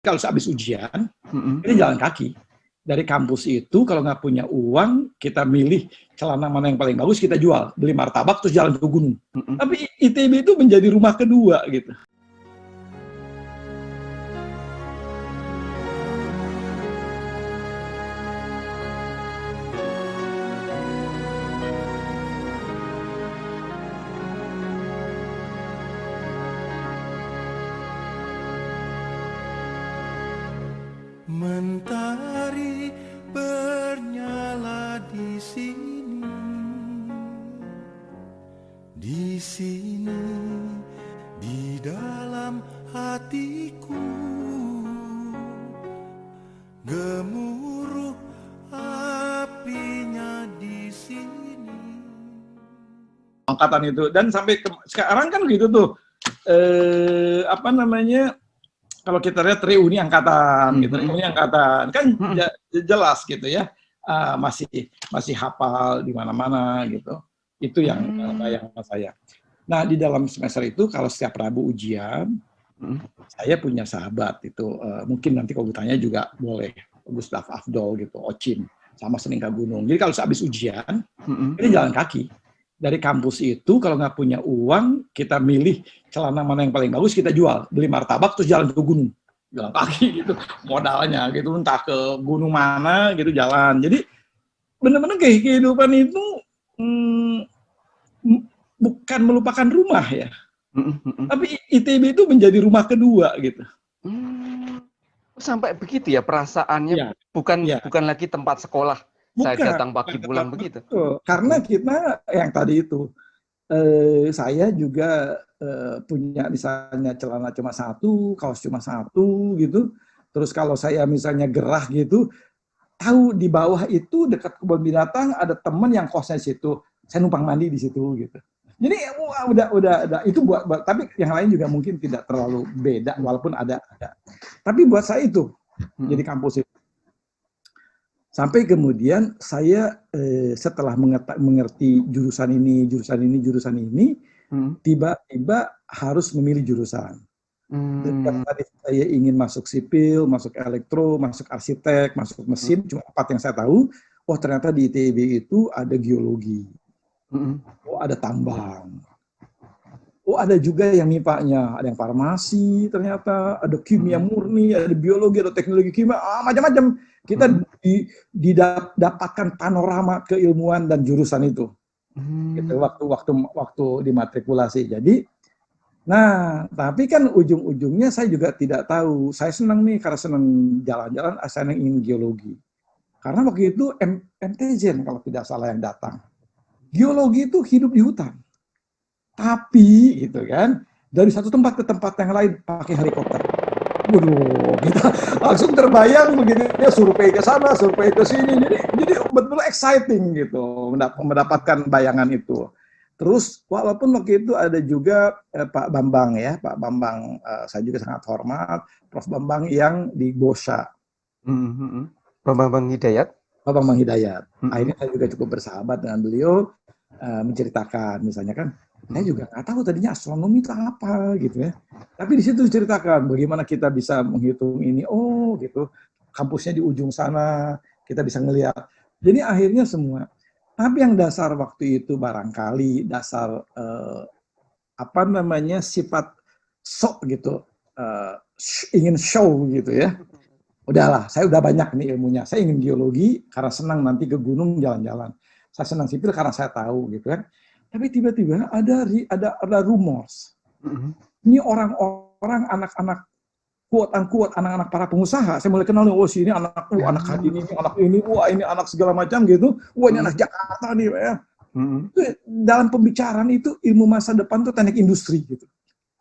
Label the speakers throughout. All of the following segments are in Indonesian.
Speaker 1: Kalau sehabis ujian,
Speaker 2: Mhm.
Speaker 1: kita jalan kaki. Dari kampus itu kalau nggak punya uang, kita milih celana mana yang paling bagus, kita jual. Beli martabak terus jalan ke gunung.
Speaker 2: Mhm.
Speaker 1: Tapi ITB itu menjadi rumah kedua gitu.
Speaker 3: Mentari bernyala di sini, di dalam hatiku, gemuruh apinya di sini.
Speaker 1: Angkatan itu dan sampai sekarang kan gitu tuh, kalau kita lihat reuni angkatan, gitu, reuni angkatan kan jelas gitu ya, masih hafal di mana-mana gitu. Itu yang bayangan saya. Nah di dalam semester itu kalau setiap Rabu ujian, saya punya sahabat itu, mungkin nanti kalau bertanya juga boleh, Gustaf Afdol gitu, Ocim, sama sering ke gunung. Jadi kalau habis ujian, kita jalan kaki. Dari kampus itu kalau nggak punya uang, kita milih celana mana yang paling bagus, kita jual. Beli martabak terus jalan ke gunung. Jalan kaki gitu, modalnya gitu, entah ke gunung mana gitu jalan. Jadi benar-benar kehidupan itu bukan melupakan rumah ya. Tapi ITB itu menjadi rumah kedua gitu.
Speaker 2: Sampai begitu ya perasaannya,
Speaker 1: Ya,
Speaker 2: bukan lagi tempat sekolah. Saya datang pagi pulang begitu.
Speaker 1: Betul. Karena kita yang tadi itu, saya juga punya misalnya celana cuma satu, kaos cuma satu gitu. Terus kalau saya misalnya gerah gitu, tahu di bawah itu dekat kebun binatang ada teman yang kosnya di situ. Saya numpang mandi di situ gitu. Jadi udah itu buat tapi yang lain juga mungkin tidak terlalu beda walaupun ada. Tapi buat saya itu jadi kampus itu. Sampai kemudian saya setelah mengerti jurusan ini, tiba-tiba harus memilih jurusan. Tadi saya ingin masuk sipil, masuk elektro, masuk arsitek, masuk mesin, cuma 4 yang saya tahu. Oh ternyata di ITB itu ada geologi, oh ada tambang, oh ada juga yang MIPA-nya, ada yang farmasi ternyata, ada kimia murni, ada biologi, ada teknologi kimia, macam-macam. Kita didapatkan panorama keilmuan dan jurusan itu. Gitu, waktu dimatrikulasi. Jadi, nah tapi kan ujung-ujungnya saya juga tidak tahu. Saya senang nih karena senang jalan-jalan, saya ingin geologi. Karena waktu itu MTZ kalau tidak salah yang datang. Geologi itu hidup di hutan. Tapi gitu kan, dari satu tempat ke tempat yang lain pakai helikopter. Waduh, kita langsung terbayang begitu ya, survei ke sana, survei ke sini. Jadi betul-betul exciting gitu mendapatkan bayangan itu. Terus walaupun waktu itu ada juga Pak Bambang ya, Pak Bambang, saya juga sangat hormat, Prof Bambang yang di Bosa.
Speaker 2: Bambang Hidayat.
Speaker 1: Pak Bambang Hidayat. Akhirnya saya juga cukup bersahabat dengan beliau, menceritakan misalnya kan, saya juga nggak tahu tadinya astronomi itu apa gitu ya. Tapi di situ diceritakan bagaimana kita bisa menghitung ini, oh gitu, kampusnya di ujung sana, kita bisa ngelihat. Jadi akhirnya semua. Tapi yang dasar waktu itu barangkali dasar sifat sok gitu, ingin show gitu ya. Udahlah, saya udah banyak nih ilmunya. Saya ingin geologi karena senang nanti ke gunung jalan-jalan. Saya senang sipil karena saya tahu gitu kan. Tapi tiba-tiba ada rumors. Ini orang-orang anak-anak quote-unquote anak-anak para pengusaha. Saya mulai kenal nih, oh sini anak ini, wah ini anak segala macam gitu. Wah ini anak Jakarta nih ya. Dalam pembicaraan itu ilmu masa depan tuh teknik industri gitu.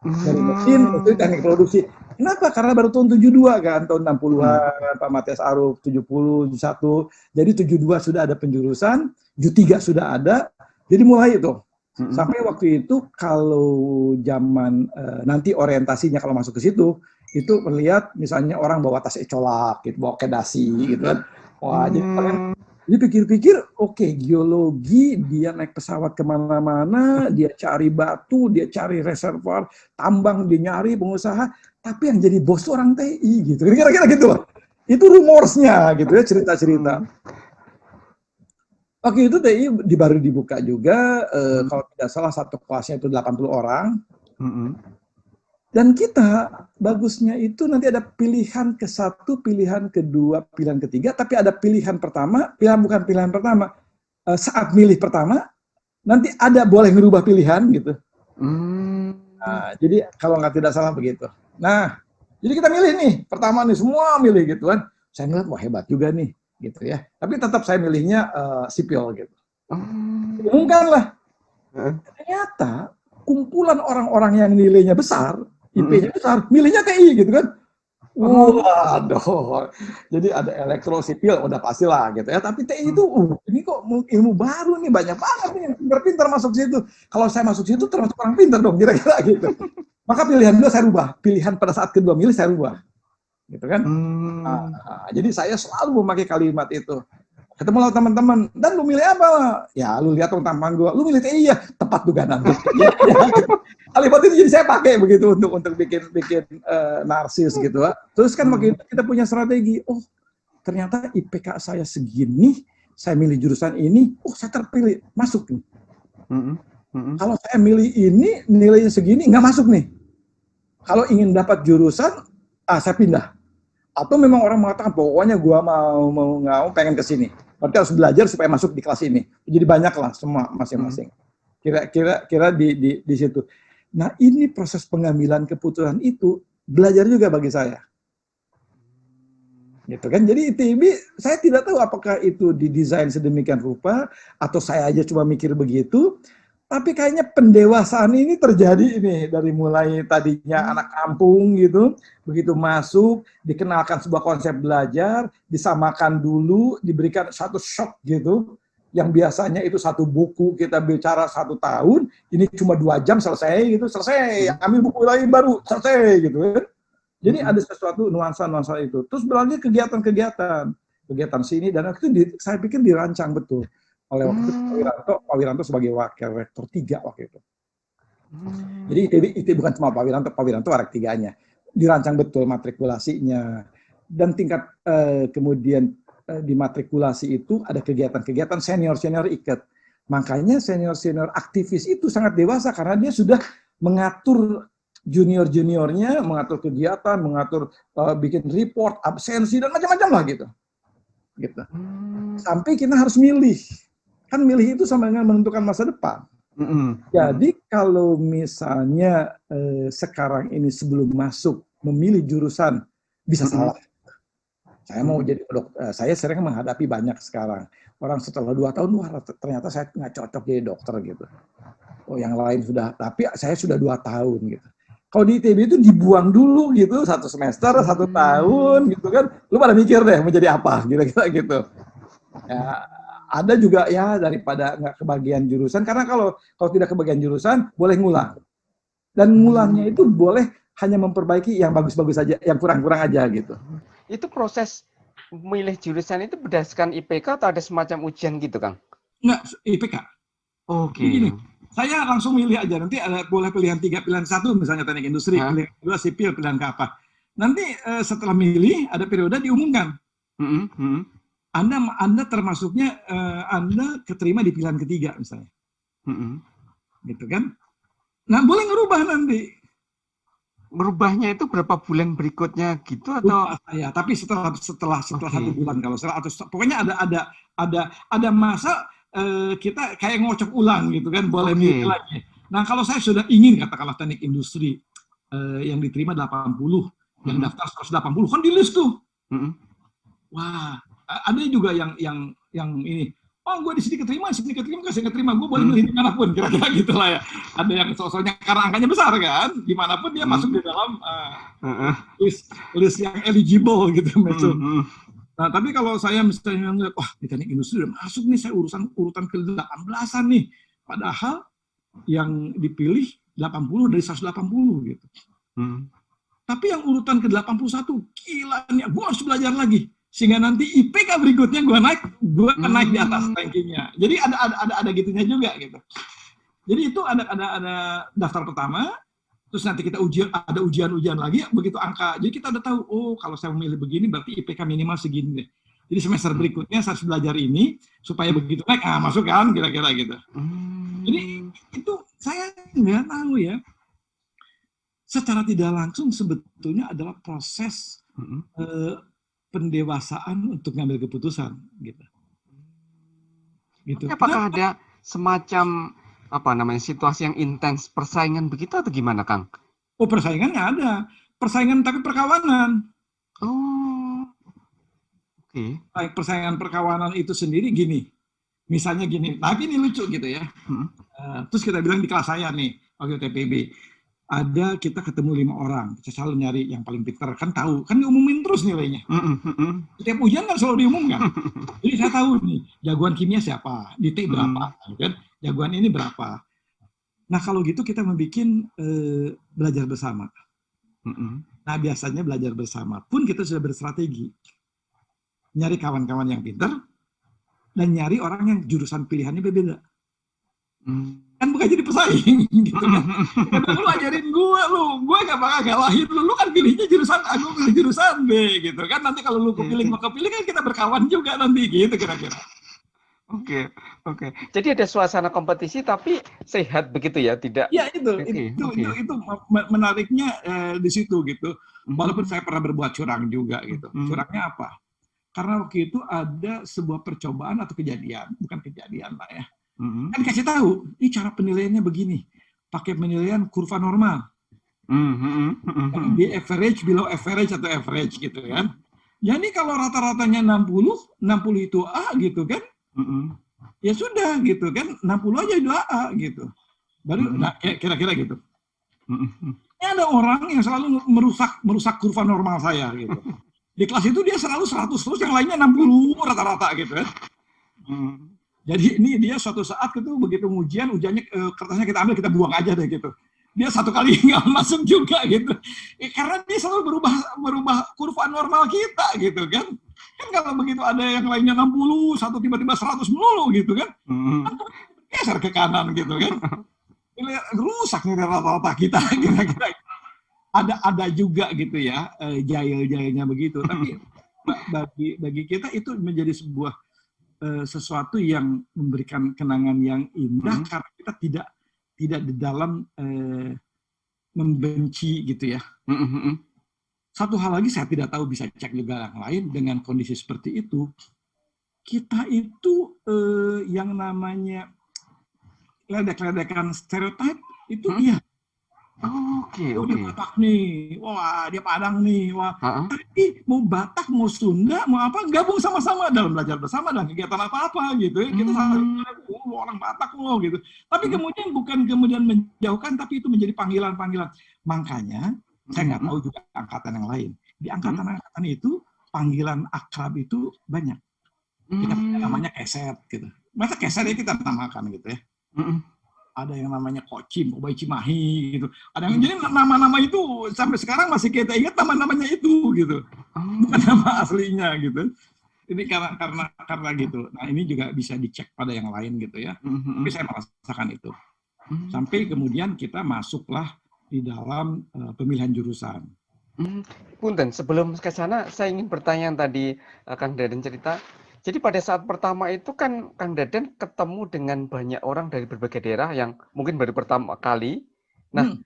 Speaker 1: Dari mesin itu teknik produksi. Kenapa? Karena baru tahun 72 kan, tahun 60-an, Pak Matias Aruf, 70, 71. Jadi 72 sudah ada penjurusan, 73 sudah ada, jadi mulai itu. Sampai waktu itu kalau zaman nanti orientasinya kalau masuk ke situ, itu melihat misalnya orang bawa tas ecolak, gitu, bawa kedasi gitu kan. Wah, jadi Jadi pikir-pikir, oke, geologi, dia naik pesawat kemana-mana, dia cari batu, dia cari reservoir, tambang, dia nyari pengusaha, tapi yang jadi bos tuh orang TI gitu. Kira-kira gitu loh. Itu rumorsnya gitu ya, cerita-cerita. Waktu itu TI baru dibuka juga, kalau tidak salah satu kelasnya itu 80 orang. Dan kita bagusnya itu nanti ada pilihan ke-1, pilihan kedua, pilihan ketiga, tapi ada pilihan pertama, bukan pilihan pertama. Saat milih pertama, nanti ada boleh merubah pilihan gitu. Nah, jadi kalau nggak tidak salah begitu. Nah, jadi kita milih nih, pertama nih semua milih gitu kan. Saya ngeliat wah hebat juga nih, gitu ya. Tapi tetap saya milihnya sipil gitu. Umumkan lah. Ternyata kumpulan orang-orang yang nilainya besar, IP-nya besar, milihnya TI gitu kan. Waduh. Jadi ada elektro sipil udah pastilah gitu ya. Tapi TI itu ini kok ilmu baru nih, banyak banget nih yang pintar-pintar masuk situ. Kalau saya masuk situ termasuk orang pintar dong kira-kira gitu. Maka pilihan kedua saya rubah. Pilihan pada saat kedua milih saya rubah. Gitu kan. Jadi saya selalu memakai kalimat itu. Ketemu lah teman-teman, dan lu milih apa? Ya lu lihat tampang gua, lu milih TI ya, tepat juga nanti. Kalimat itu jadi saya pakai begitu untuk bikin narsis gitu. Terus kan begitu kita punya strategi. Oh ternyata IPK saya segini, saya milih jurusan ini, saya terpilih masuk nih. Kalau saya milih ini nilainya segini nggak masuk nih. Kalau ingin dapat jurusan, saya pindah. Atau memang orang mengatakan pokoknya gua mau pengen ke sini. Berarti harus belajar supaya masuk di kelas ini. Jadi banyak lah semua masing-masing. Kira-kira di situ. Nah ini proses pengambilan keputusan itu belajar juga bagi saya. Gitu kan. Jadi ITB saya tidak tahu apakah itu didesain sedemikian rupa atau saya aja cuma mikir begitu. Tapi kayaknya pendewasaan ini terjadi ini dari mulai tadinya anak kampung gitu, begitu masuk, dikenalkan sebuah konsep belajar, disamakan dulu, diberikan satu shock gitu, yang biasanya itu satu buku kita bicara 1 tahun, ini cuma 2 jam selesai gitu, selesai, ambil buku lain baru, selesai gitu kan. Jadi ada sesuatu nuansa-nuansa itu. Terus berlanjut kegiatan sini, dan itu saya pikir dirancang betul. Oleh waktu itu Pak Wiranto sebagai wakil rektor 3 waktu itu. Jadi itu bukan cuma Pak Wiranto warek 3-nya. Dirancang betul matrikulasinya. Dan tingkat kemudian di matrikulasi itu ada kegiatan-kegiatan senior-senior ikut. Makanya senior-senior aktivis itu sangat dewasa karena dia sudah mengatur junior-juniornya, mengatur kegiatan, mengatur bikin report, absensi, dan macam-macam lah gitu. Sampai kita harus milih. Kan milih itu sama dengan menentukan masa depan. Jadi kalau misalnya sekarang ini sebelum masuk memilih jurusan bisa salah. Saya mau jadi dokter. Saya sering menghadapi banyak sekarang orang setelah 2 tahun, wah ternyata saya nggak cocok jadi dokter gitu. Oh yang lain sudah, tapi saya sudah 2 tahun gitu. Kalau di ITB itu dibuang dulu gitu 1 semester, 1 tahun gitu kan. Lu pada mikir deh mau jadi apa kira-kira gitu. Ya, ada juga ya daripada nggak kebagian jurusan, karena kalau tidak kebagian jurusan boleh ngulang, dan ngulangnya itu boleh hanya memperbaiki yang bagus-bagus saja, yang kurang-kurang aja gitu.
Speaker 2: Itu proses memilih jurusan itu berdasarkan IPK atau ada semacam ujian gitu, Kang?
Speaker 1: Nggak, IPK. Oke. Begini, saya langsung milih aja, nanti ada boleh pilihan 3, pilihan 1 misalnya teknik industri, pilihan 2 sipil, pilihan ke apa. Nanti setelah milih ada periode diumumkan. Anda termasuknya Anda keterima di pilihan ketiga misalnya, gitu kan? Nah boleh ngerubah nanti.
Speaker 2: Merubahnya itu berapa bulan berikutnya gitu atau?
Speaker 1: Ya, tapi setelah 1 bulan kalau salah, atau pokoknya ada masa kita kayak ngocok ulang gitu kan, boleh milih lagi. Nah kalau saya sudah ingin katakanlah teknik industri yang diterima 80, yang daftar 180 kan di list tuh. Wah. Ada juga yang ini, gue di sini keterima, sini keterima, gue boleh milih dimanapun, kira-kira gitulah ya. Ada yang sosoknya karena angkanya besar kan, dimanapun dia masuk di dalam list yang eligible gitu. Nah, tapi kalau saya misalnya ngeliat, di teknik industri udah masuk nih, saya urutan ke-18an nih, padahal yang dipilih 80 dari 180 gitu. Tapi yang urutan ke-81, gila nih, gue harus belajar lagi. sehingga nanti IPK berikutnya gue naik di atas rankingnya. Jadi ada gitunya juga gitu. Jadi itu ada daftar pertama, terus nanti kita ada ujian lagi, begitu angka. Jadi kita udah tahu, oh kalau saya memilih begini berarti IPK minimal segini deh. Jadi semester berikutnya saya harus belajar ini supaya begitu naik, masuk kan kira-kira gitu. Jadi itu saya nggak tahu ya. Secara tidak langsung sebetulnya adalah proses pendewasaan untuk ngambil keputusan gitu.
Speaker 2: Apakah ada semacam situasi yang intens persaingan begitu atau gimana, Kang?
Speaker 1: Oh, persaingan nggak ada. Persaingan tapi perkawanan.
Speaker 2: Oh, oke.
Speaker 1: Baik, persaingan perkawanan itu sendiri gini. Misalnya gini, tapi ini lucu gitu ya. Terus kita bilang di kelas saya nih, waktu TPB, ada kita ketemu 5 orang. Kita selalu nyari yang paling pintar, kan tahu, kan diumumin terus nilainya. Setiap ujian kan selalu diumumkan. Jadi saya tahu nih, jagoan kimia siapa, di T berapa, kan? Jagoan ini berapa. Nah kalau gitu kita membuat belajar bersama. Nah biasanya belajar bersama pun kita sudah berstrategi. Nyari kawan-kawan yang pintar, dan nyari orang yang jurusan pilihannya berbeda. Kan bukan jadi pesaing gitu kan. Lu ajarin gue gak bakal ngalahin lu kan pilihnya jurusan A, gue pilih jurusan B gitu kan. Nanti kalau lu kepilih kan kita berkawan juga nanti gitu kira-kira.
Speaker 2: Oke. Jadi ada suasana kompetisi tapi sehat begitu ya, tidak?
Speaker 1: Ya itu menariknya di situ gitu. Walaupun saya pernah berbuat curang juga gitu. Curangnya apa? Karena waktu itu ada sebuah percobaan atau kejadian, bukan kejadian lah ya. Kan kasih tahu, ini cara penilaiannya begini, pakai penilaian kurva normal, di average, below average atau average gitu kan. Jadi kalau rata-ratanya 60 itu A gitu kan, ya sudah gitu kan, 60 aja itu A gitu, baru kira-kira gitu. Ini ada orang yang selalu merusak kurva normal saya gitu. Di kelas itu dia selalu 100 terus, yang lainnya 60 rata-rata gitu kan. Jadi ini dia suatu saat itu begitu ujiannya kertasnya kita ambil, kita buang aja deh gitu. Dia satu kali nggak masuk juga gitu. Karena dia selalu berubah kurva normal kita gitu kan. Kan kalau begitu ada yang lainnya 60, satu tiba-tiba 100 melulu gitu kan. Geser ke kanan gitu kan. Ini rusak nih rata-rata kita kira-kira. Ada juga gitu ya, jahil-jahilnya begitu. Tapi bagi kita itu menjadi sebuah sesuatu yang memberikan kenangan yang indah karena kita tidak di dalam membenci gitu ya. Satu hal lagi saya tidak tahu, bisa cek juga yang lain dengan kondisi seperti itu. Kita itu yang namanya ledek-ledekan stereotip itu iya. Dia Batak nih, wah dia Padang nih, wah. Tapi mau Batak, mau Sunda, mau apa, gabung sama-sama dalam belajar bersama dan kegiatan apa-apa gitu ya. Kita saling orang Batak loh gitu. Tapi kemudian bukan kemudian menjauhkan, tapi itu menjadi panggilan-panggilan. Makanya saya nggak tahu juga angkatan yang lain. Di angkatan-angkatan itu panggilan akrab itu banyak. Kita punya namanya keset gitu. Masa keset ya kita namakan gitu ya. Ada yang namanya Kocim, Kobai Cimahi gitu. Ada yang jadi nama-nama itu sampai sekarang masih kita ingat nama-namanya itu gitu. Bukan nama aslinya gitu. Ini karena gitu. Nah, ini juga bisa dicek pada yang lain gitu ya. Tapi saya merasakan itu. Sampai kemudian kita masuklah di dalam pemilihan jurusan.
Speaker 2: Punten, sebelum ke sana saya ingin bertanya yang tadi Kang Dadan cerita. Jadi pada saat pertama itu kan Kang Dadan ketemu dengan banyak orang dari berbagai daerah yang mungkin baru pertama kali. Nah,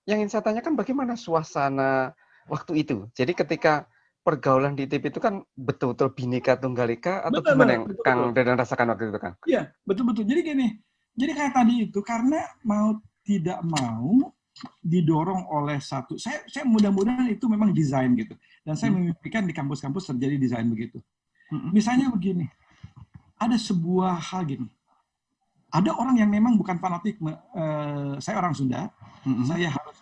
Speaker 2: yang ingin saya tanyakan bagaimana suasana waktu itu? Jadi ketika pergaulan di ITB itu kan betul-betul Bhinneka Tunggal Ika atau gimana yang Kang Dadan rasakan waktu itu, Kang?
Speaker 1: Iya, betul-betul. Jadi gini, jadi kayak tadi itu, karena mau tidak mau didorong oleh satu, saya mudah-mudahan itu memang desain gitu. Dan saya memimpikan di kampus-kampus terjadi desain begitu. Misalnya begini, ada sebuah hal gini, ada orang yang memang bukan fanatik, saya orang Sunda, saya harus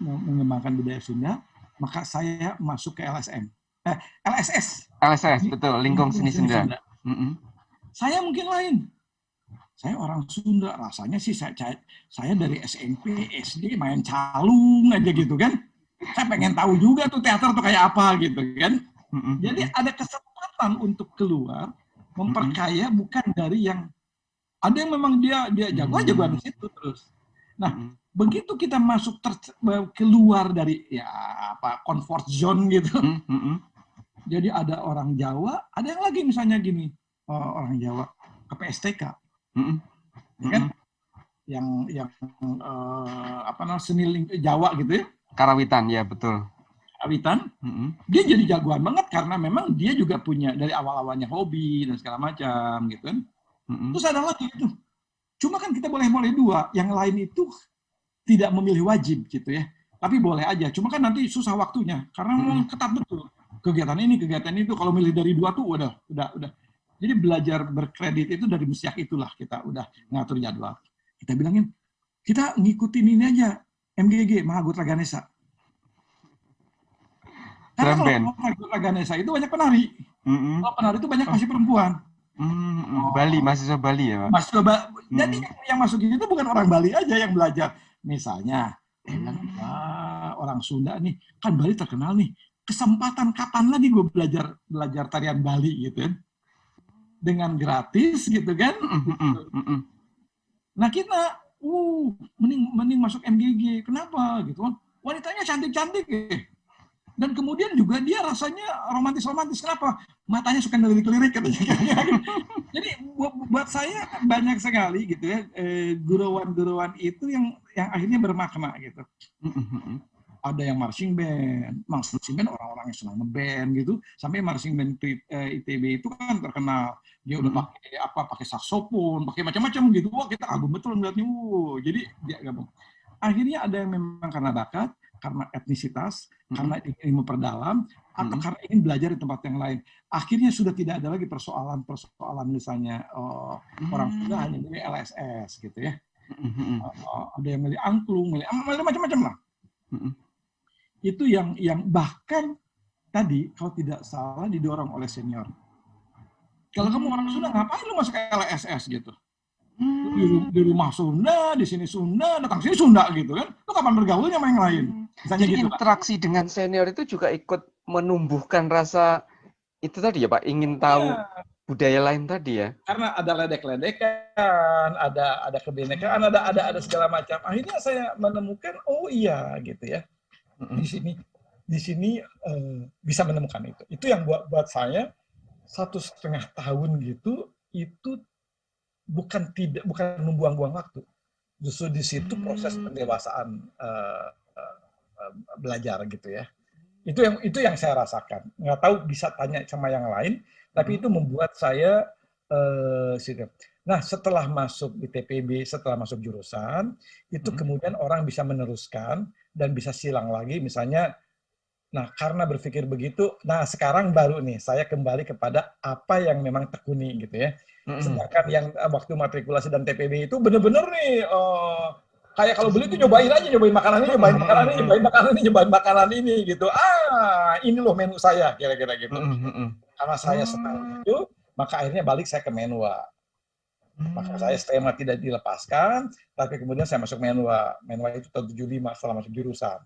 Speaker 1: mengembangkan budaya Sunda, maka saya masuk ke LSM, LSS,
Speaker 2: betul, Lingkung Seni Sunda.
Speaker 1: Saya mungkin lain, saya orang Sunda, rasanya sih saya dari SMP, SD main calung aja gitu kan, saya pengen tahu juga tuh teater tuh kayak apa gitu kan. Jadi ada kesempatan untuk keluar, memperkaya bukan dari yang ada yang memang dia jagoan di situ terus. Nah, begitu kita masuk keluar dari comfort zone gitu. Jadi ada orang Jawa, ada yang lagi misalnya gini, orang Jawa ke PSTK, ya kan? Yang seni Jawa gitu ya.
Speaker 2: Karawitan, ya betul.
Speaker 1: Karawitan, dia jadi jagoan banget karena memang dia juga punya dari awal-awalnya hobi dan segala macam gitu kan. Terus ada lagi itu. Cuma kan kita boleh dua, yang lain itu tidak memilih wajib gitu ya. Tapi boleh aja. Cuma kan nanti susah waktunya karena memang ketat betul. Kegiatan itu kalau milih dari dua tuh udah. Jadi belajar berkredit itu dari Mesyak itulah kita udah ngatur jadwal. Kita bilangin, kita ngikutin ini aja, MGG, Mahagotra Ganesha. Karena kalau Mahagotra Ganesha itu banyak penari. Kalau penari itu banyak masih perempuan.
Speaker 2: Bali, mahasiswa Bali ya Pak?
Speaker 1: Mahasiswa Jadi yang masuk itu bukan orang Bali aja yang belajar. Misalnya, orang Sunda nih, kan Bali terkenal nih. Kesempatan kapan lagi gue belajar tarian Bali gitu kan? Dengan gratis gitu kan? Nah kita, mending masuk MGG. Kenapa gitu kan? Wanitanya cantik-cantik ya. Dan kemudian juga dia rasanya romantis-romantis. Kenapa? Matanya suka ngelirik-lirik katanya. Jadi buat saya banyak sekali gitu ya gurauan-gurauan itu yang akhirnya bermakna gitu. Ada yang marching band orang-orang yang senang ngeband gitu. Sampai marching band ITB itu kan terkenal. Dia udah pakai saksofon, pakai macam-macam gitu. Wah, kita kagum betul ngeliatnya. Jadi dia gabung. Akhirnya ada yang memang karena bakat, karena etnisitas, karena ingin memperdalam, atau karena ingin belajar di tempat yang lain. Akhirnya sudah tidak ada lagi persoalan misalnya orang Sunda hanya milih LSS gitu ya. Ada yang milih angklung, milih macam-macam lah. Itu yang bahkan tadi kalau tidak salah didorong oleh senior. Kalau kamu orang Sunda, ngapain lu masuk LSS gitu? Di rumah Sunda, di sini Sunda, datang sini Sunda gitu kan? Lu kapan bergaulnya sama yang lain? Misalnya
Speaker 2: Jadi
Speaker 1: gitu,
Speaker 2: interaksi dengan senior itu juga ikut menumbuhkan rasa itu tadi ya Pak, ingin tahu budaya lain tadi ya? Karena
Speaker 1: ada ledek-ledekan, ada kebinekaan, ada segala macam. Akhirnya saya menemukan, oh iya gitu ya. Di sini bisa menemukan itu. Itu yang buat saya 1,5 tahun gitu itu bukan membuang-buang waktu. Justru di situ proses pendewasaan belajar gitu ya. Itu yang saya rasakan. Nggak tahu bisa tanya sama yang lain, tapi itu membuat saya Nah, setelah masuk di TPB, setelah masuk jurusan, itu kemudian orang bisa meneruskan dan bisa silang lagi misalnya. Nah, karena berpikir begitu, nah sekarang baru nih saya kembali kepada apa yang memang tekuni gitu ya. Sedangkan yang waktu matrikulasi dan TPB itu bener-bener nih kayak kalau beli itu nyobain makanan ini, nyobain makanan ini gitu. Ini loh menu saya kira-kira gitu. Karena saya senang itu, maka akhirnya balik saya ke Menwa. Maka saya STMA tidak dilepaskan, tapi kemudian saya masuk Menwa. Menwa itu tahun 75 setelah masuk jurusan.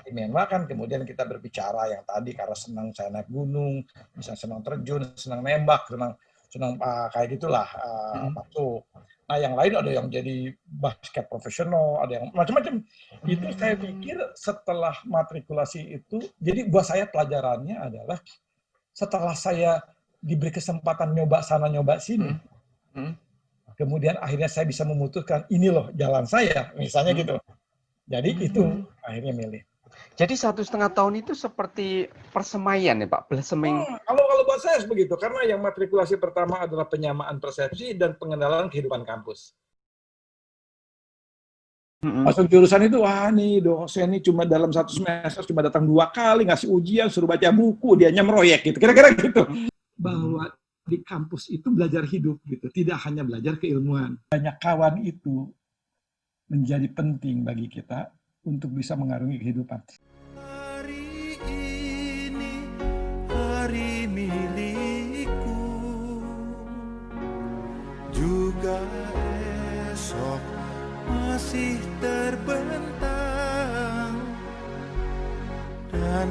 Speaker 1: Di Menwa kan kemudian kita berbicara yang tadi karena senang saya naik gunung, bisa senang terjun, senang nembak, senang kayak gitulah masuk. Nah yang lain ada yang jadi basket profesional, ada yang macam-macam. Itu saya pikir setelah matrikulasi itu, jadi buat saya pelajarannya adalah setelah saya diberi kesempatan nyoba sana nyoba sini, kemudian akhirnya saya bisa memutuskan ini loh jalan saya, misalnya gitu. Jadi itu akhirnya milih.
Speaker 2: Jadi 1,5 tahun itu seperti persemaian ya Pak, berseming.
Speaker 1: Kalau buat saya begitu, karena yang matrikulasi pertama adalah penyamaan persepsi dan pengenalan kehidupan kampus. Masuk jurusan itu, wah nih dosen ini cuma dalam 1 semester cuma datang 2 kali, ngasih ujian, suruh baca buku, dianya meroyek gitu, kira-kira gitu. Bahwa di kampus itu belajar hidup gitu, tidak hanya belajar keilmuan. Banyak kawan itu menjadi penting bagi kita untuk bisa mengarungi kehidupan.
Speaker 3: Hari ini hari milikku, juga esok masih terbentang dan